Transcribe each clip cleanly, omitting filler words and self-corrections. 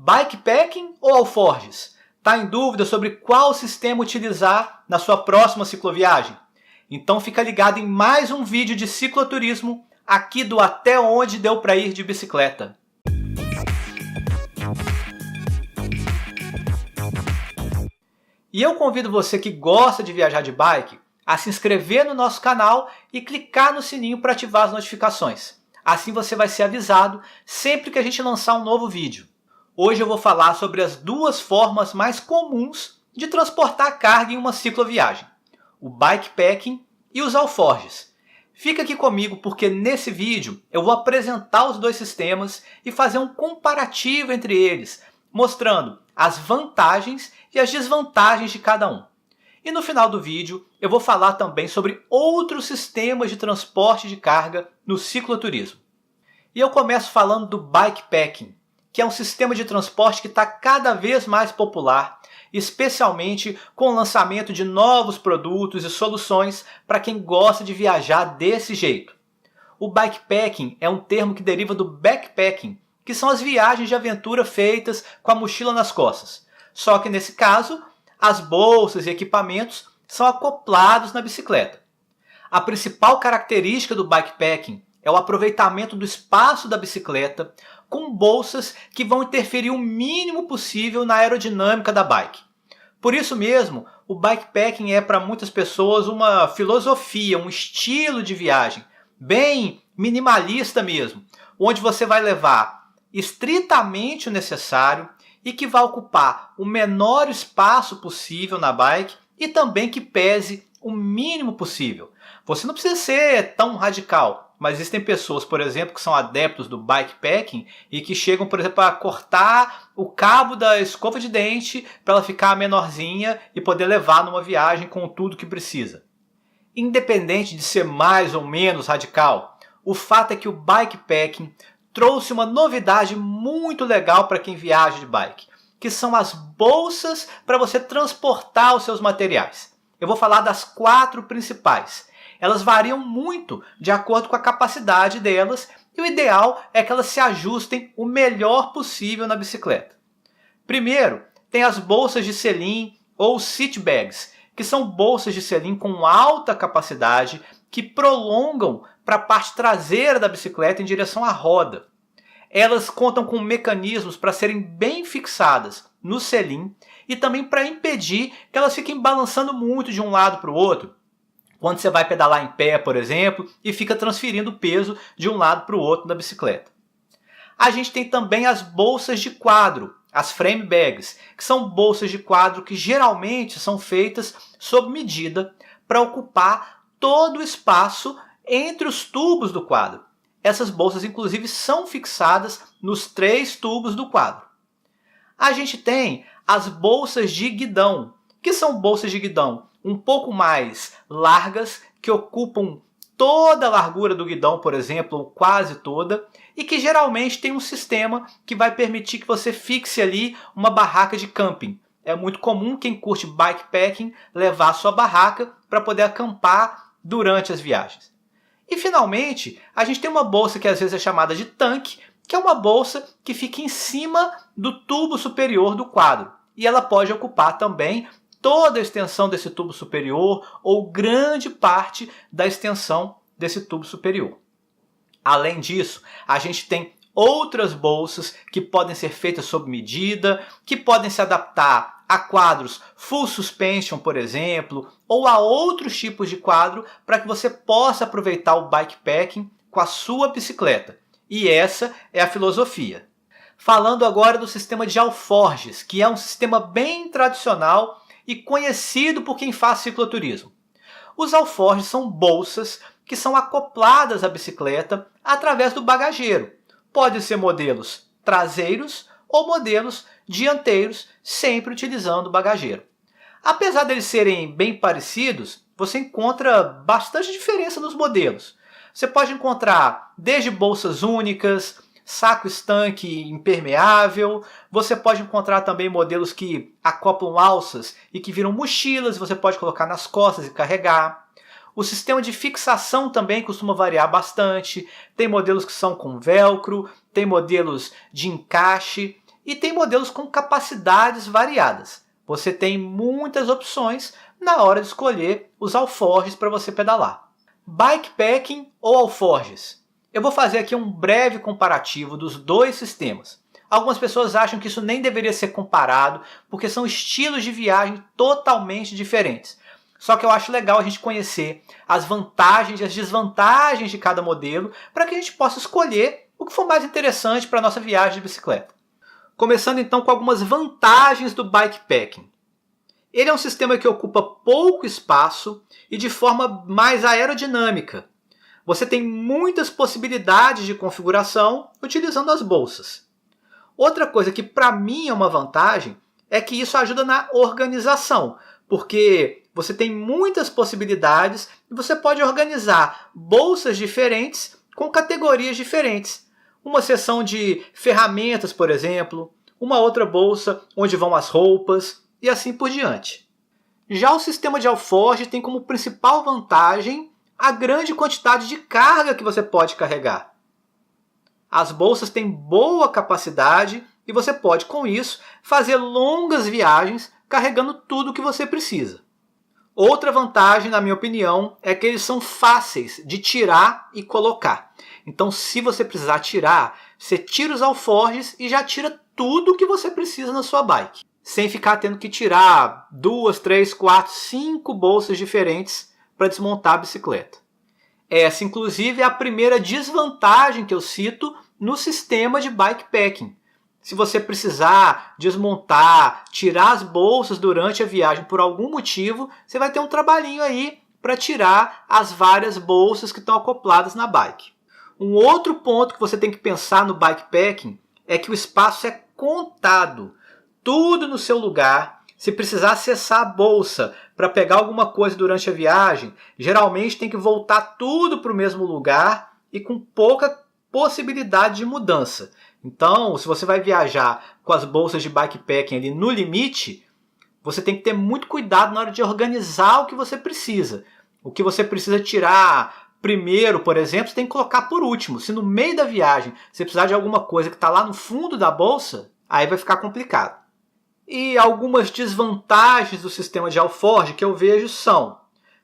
Bikepacking ou alforjes? Está em dúvida sobre qual sistema utilizar na sua próxima cicloviagem? Então fica ligado em mais um vídeo de cicloturismo aqui do Até Onde Deu Pra Ir de Bicicleta. E eu convido você que gosta de viajar de bike a se inscrever no nosso canal e clicar no sininho para ativar as notificações. Assim você vai ser avisado sempre que a gente lançar um novo vídeo. Hoje eu vou falar sobre as duas formas mais comuns de transportar carga em uma cicloviagem: o bikepacking e os alforjes. Fica aqui comigo porque nesse vídeo eu vou apresentar os dois sistemas e fazer um comparativo entre eles, mostrando as vantagens e as desvantagens de cada um. E no final do vídeo eu vou falar também sobre outros sistemas de transporte de carga no cicloturismo. E eu começo falando do bikepacking, que é um sistema de transporte que está cada vez mais popular, especialmente com o lançamento de novos produtos e soluções para quem gosta de viajar desse jeito. O bikepacking é um termo que deriva do backpacking, que são as viagens de aventura feitas com a mochila nas costas. Só que nesse caso, as bolsas e equipamentos são acoplados na bicicleta. A principal característica do bikepacking é o aproveitamento do espaço da bicicleta com bolsas que vão interferir o mínimo possível na aerodinâmica da bike. Por isso mesmo, o bikepacking é para muitas pessoas uma filosofia, um estilo de viagem, bem minimalista mesmo, onde você vai levar estritamente o necessário e que vai ocupar o menor espaço possível na bike e também que pese o mínimo possível. Você não precisa ser tão radical, mas existem pessoas, por exemplo, que são adeptos do bikepacking e que chegam, por exemplo, a cortar o cabo da escova de dente para ela ficar menorzinha e poder levar numa viagem com tudo que precisa. Independente de ser mais ou menos radical, o fato é que o bikepacking trouxe uma novidade muito legal para quem viaja de bike, que são as bolsas para você transportar os seus materiais. Eu vou falar das 4 principais. Elas variam muito de acordo com a capacidade delas e o ideal é que elas se ajustem o melhor possível na bicicleta. Primeiro, tem as bolsas de selim ou seat bags, que são bolsas de selim com alta capacidade que prolongam para a parte traseira da bicicleta em direção à roda. Elas contam com mecanismos para serem bem fixadas no selim e também para impedir que elas fiquem balançando muito de um lado para o outro, quando você vai pedalar em pé, por exemplo, e fica transferindo peso de um lado para o outro da bicicleta. A gente tem também as bolsas de quadro, as frame bags, que são bolsas de quadro que geralmente são feitas sob medida para ocupar todo o espaço entre os tubos do quadro. Essas bolsas, inclusive, são fixadas nos 3 tubos do quadro. A gente tem as bolsas de guidão, que são bolsas de guidão um pouco mais largas, que ocupam toda a largura do guidão, por exemplo, ou quase toda, e que geralmente tem um sistema que vai permitir que você fixe ali uma barraca de camping. É muito comum quem curte bikepacking levar a sua barraca para poder acampar durante as viagens. E finalmente, a gente tem uma bolsa que às vezes é chamada de tanque, que é uma bolsa que fica em cima do tubo superior do quadro. E ela pode ocupar também toda a extensão desse tubo superior ou grande parte da extensão desse tubo superior. Além disso, a gente tem outras bolsas que podem ser feitas sob medida, que podem se adaptar a quadros full suspension, por exemplo, ou a outros tipos de quadro para que você possa aproveitar o bikepacking com a sua bicicleta. E essa é a filosofia. Falando agora do sistema de alforjes, que é um sistema bem tradicional e conhecido por quem faz cicloturismo. Os alforjes são bolsas que são acopladas à bicicleta através do bagageiro. Pode ser modelos traseiros ou modelos dianteiros, sempre utilizando o bagageiro. Apesar deles serem bem parecidos, você encontra bastante diferença nos modelos. Você pode encontrar desde bolsas únicas, saco estanque impermeável, você pode encontrar também modelos que acoplam alças e que viram mochilas, você pode colocar nas costas e carregar. O sistema de fixação também costuma variar bastante, tem modelos que são com velcro, tem modelos de encaixe, e tem modelos com capacidades variadas. Você tem muitas opções na hora de escolher os alforjes para você pedalar. Bikepacking ou alforjes? Eu vou fazer aqui um breve comparativo dos dois sistemas. Algumas pessoas acham que isso nem deveria ser comparado, porque são estilos de viagem totalmente diferentes. Só que eu acho legal a gente conhecer as vantagens e as desvantagens de cada modelo, para que a gente possa escolher o que for mais interessante para a nossa viagem de bicicleta. Começando então com algumas vantagens do bikepacking. Ele é um sistema que ocupa pouco espaço e de forma mais aerodinâmica. Você tem muitas possibilidades de configuração utilizando as bolsas. Outra coisa que para mim é uma vantagem é que isso ajuda na organização, porque você tem muitas possibilidades e você pode organizar bolsas diferentes com categorias diferentes. Uma seção de ferramentas, por exemplo, uma outra bolsa onde vão as roupas e assim por diante. Já o sistema de alforje tem como principal vantagem a grande quantidade de carga que você pode carregar. As bolsas têm boa capacidade e você pode, com isso, fazer longas viagens carregando tudo o que você precisa. Outra vantagem, na minha opinião, é que eles são fáceis de tirar e colocar. Então, se você precisar tirar, você tira os alforjes e já tira tudo o que você precisa na sua bike, sem ficar tendo que tirar 2, 3, 4, 5 bolsas diferentes para desmontar a bicicleta. Essa, inclusive, é a primeira desvantagem que eu cito no sistema de bikepacking. Se você precisar desmontar, tirar as bolsas durante a viagem por algum motivo, você vai ter um trabalhinho aí para tirar as várias bolsas que estão acopladas na bike. Um outro ponto que você tem que pensar no bikepacking é que o espaço é contado. Tudo no seu lugar. Se precisar acessar a bolsa para pegar alguma coisa durante a viagem, geralmente tem que voltar tudo para o mesmo lugar e com pouca possibilidade de mudança. Então, se você vai viajar com as bolsas de bikepacking ali no limite, você tem que ter muito cuidado na hora de organizar o que você precisa. O que você precisa tirar primeiro, por exemplo, você tem que colocar por último. Se no meio da viagem você precisar de alguma coisa que está lá no fundo da bolsa, aí vai ficar complicado. E algumas desvantagens do sistema de alforje que eu vejo são: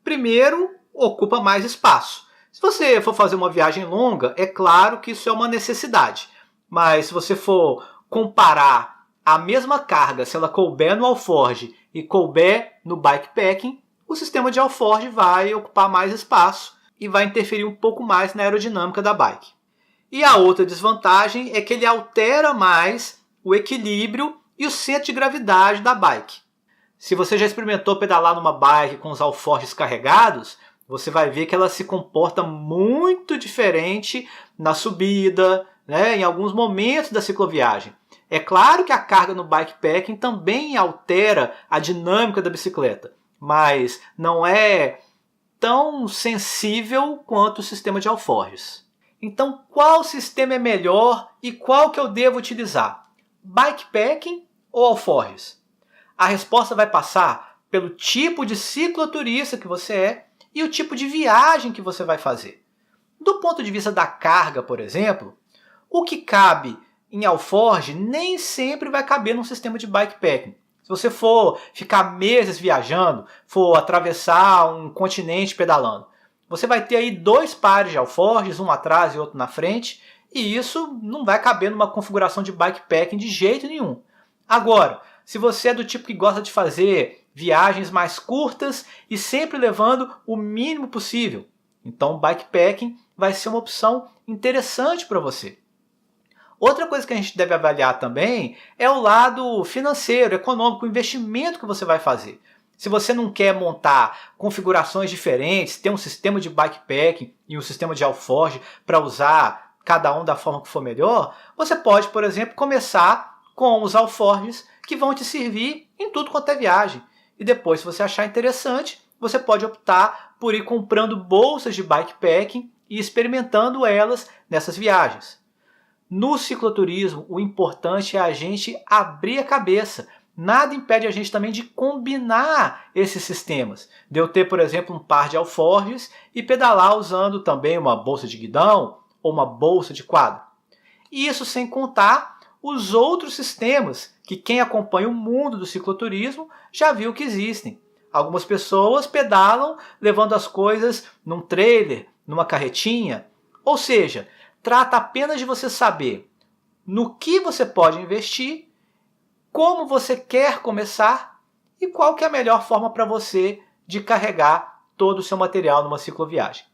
primeiro, ocupa mais espaço. Se você for fazer uma viagem longa, é claro que isso é uma necessidade. Mas se você for comparar a mesma carga, se ela couber no alforje e couber no bikepacking, o sistema de alforje vai ocupar mais espaço e vai interferir um pouco mais na aerodinâmica da bike. E a outra desvantagem é que ele altera mais o equilíbrio e o centro de gravidade da bike. Se você já experimentou pedalar numa bike com os alforjes carregados, você vai ver que ela se comporta muito diferente na subida, em alguns momentos da cicloviagem. É claro que a carga no bikepacking também altera a dinâmica da bicicleta, mas não é tão sensível quanto o sistema de alforjes. Então, qual sistema é melhor e qual que eu devo utilizar? Bikepacking ou alforjes? A resposta vai passar pelo tipo de cicloturista que você é e o tipo de viagem que você vai fazer. Do ponto de vista da carga, por exemplo, o que cabe em alforje nem sempre vai caber num sistema de bikepacking. Se você for ficar meses viajando, for atravessar um continente pedalando, você vai ter aí 2 pares de alforjes, um atrás e outro na frente, e isso não vai caber numa configuração de bikepacking de jeito nenhum. Agora, se você é do tipo que gosta de fazer viagens mais curtas e sempre levando o mínimo possível, então o bikepacking vai ser uma opção interessante para você. Outra coisa que a gente deve avaliar também é o lado financeiro, econômico, o investimento que você vai fazer. Se você não quer montar configurações diferentes, ter um sistema de bikepacking e um sistema de alforje para usar cada um da forma que for melhor, você pode, por exemplo, começar com os alforjes que vão te servir em tudo quanto é viagem. E depois, se você achar interessante, você pode optar por ir comprando bolsas de bikepacking e experimentando elas nessas viagens. No cicloturismo, o importante é a gente abrir a cabeça. Nada impede a gente também de combinar esses sistemas. De eu ter, por exemplo, um par de alforjes e pedalar usando também uma bolsa de guidão ou uma bolsa de quadro. E isso sem contar os outros sistemas que quem acompanha o mundo do cicloturismo já viu que existem. Algumas pessoas pedalam levando as coisas num trailer, numa carretinha. Ou seja, trata apenas de você saber no que você pode investir, como você quer começar e qual que é a melhor forma para você de carregar todo o seu material numa cicloviagem.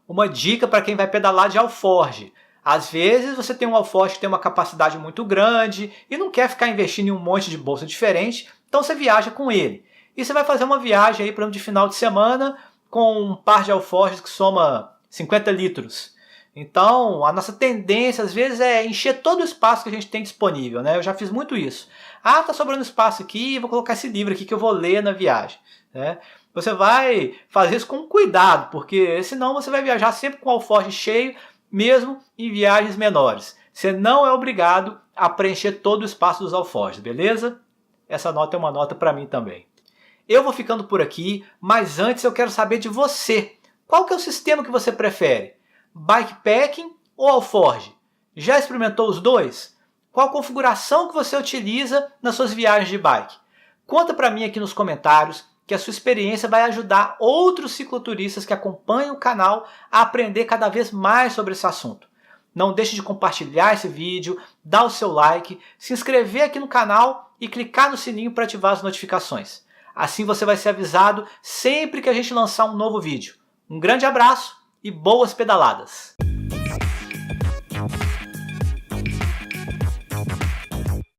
Uma dica para quem vai pedalar de alforge. Às vezes você tem um alforge que tem uma capacidade muito grande e não quer ficar investindo em um monte de bolsa diferente, então você viaja com ele. E você vai fazer uma viagem aí, por exemplo, de final de semana com um par de alforjes que soma 50 litros. Então, a nossa tendência às vezes é encher todo o espaço que a gente tem disponível, né? Eu já fiz muito isso. Ah, tá sobrando espaço aqui, vou colocar esse livro aqui que eu vou ler na viagem, né? Você vai fazer isso com cuidado, porque senão você vai viajar sempre com o alforje cheio, mesmo em viagens menores. Você não é obrigado a preencher todo o espaço dos alforjes, beleza? Essa nota é uma nota para mim também. Eu vou ficando por aqui, mas antes eu quero saber de você. Qual que é o sistema que você prefere? Bikepacking ou alforge? Já experimentou os dois? Qual a configuração que você utiliza nas suas viagens de bike? Conta para mim aqui nos comentários, que a sua experiência vai ajudar outros cicloturistas que acompanham o canal a aprender cada vez mais sobre esse assunto. Não deixe de compartilhar esse vídeo, dar o seu like, se inscrever aqui no canal e clicar no sininho para ativar as notificações. Assim você vai ser avisado sempre que a gente lançar um novo vídeo. Um grande abraço e boas pedaladas!